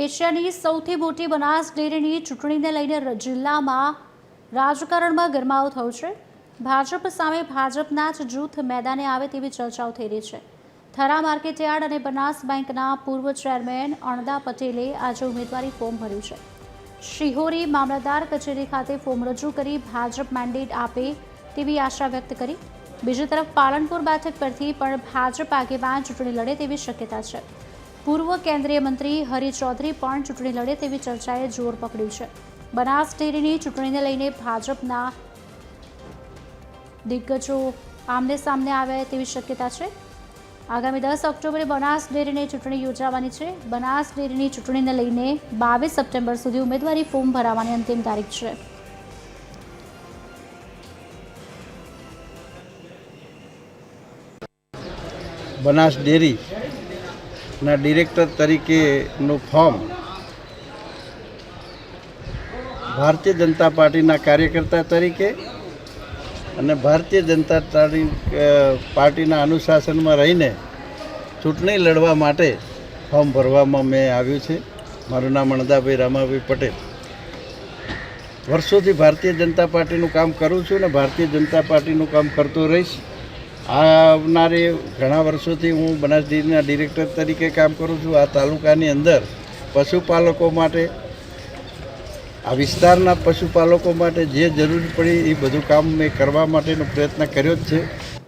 એશિયાની સૌથી મોટી બનાસ ડેરીની ચૂંટણીને લઈને જિલ્લામાં રાજકારણમાં ગરમાવો થયો છે। ભાજપ સામે ભાજપના જ જૂથ મેદાને આવે તેવી ચર્ચાઓ થઈ રહી છે। થરા માર્કેટયાર્ડ અને બનાસ બેંકના પૂર્વ ચેરમેન અણદા પટેલે આજે ઉમેદવારી ફોર્મ ભર્યું છે। શિહોરી મામલતદાર કચેરી ખાતે ફોર્મ રજૂ કરી ભાજપ મેન્ડેટ આપે તેવી આશા વ્યક્ત કરી। બીજી તરફ પાલનપુર બેઠક પરથી પણ ભાજપ આગેવાન ચૂંટણી લડે તેવી શક્યતા છે। પૂર્વ કેન્દ્રીય મંત્રી હરિ ચૌધરી પણ ચૂંટણી લડે તેવી ચર્ચાએ જોર પકડ્યું છે। બનાસ ડેરીની ચૂંટણીને લઈને ભાજપના દિગ્ગજો આમને સામને આવે તેવી શક્યતા છે। આગામી 10 ઓક્ટોબરે બનાસ ડેરીની ચૂંટણી યોજાવાની છે। બનાસ ડેરીની ચૂંટણીને લઈને 22 સપ્ટેમ્બર સુધી ઉમેદવારી ફોર્મ ભરવાની અંતિમ તારીખ છે। બનાસ ડેરીના ડિરેક્ટર તરીકેનું ફોર્મ ભારતીય જનતા પાર્ટીના કાર્યકર્તા તરીકે અને ભારતીય જનતા પાર્ટીના અનુશાસનમાં રહીને ચૂંટણી લડવા માટે ફોર્મ ભરવામાં મેં આવ્યું છે। મારું નામ અણદાભાઈ રામાભાઈ પટેલ। વર્ષોથી ભારતીય જનતા પાર્ટીનું કામ કરું છું અને ભારતીય જનતા પાર્ટીનું કામ કરતો રહીશ। આવનારે ઘણા વર્ષોથી હું બનાસ ડેરીના ડિરેક્ટર તરીકે કામ કરું છું। આ તાલુકાની અંદર પશુપાલકો માટે, આ વિસ્તારના પશુપાલકો માટે જે જરૂર પડી એ બધું કામ મેં કરવા માટેનો પ્રયત્ન કર્યો જ છે।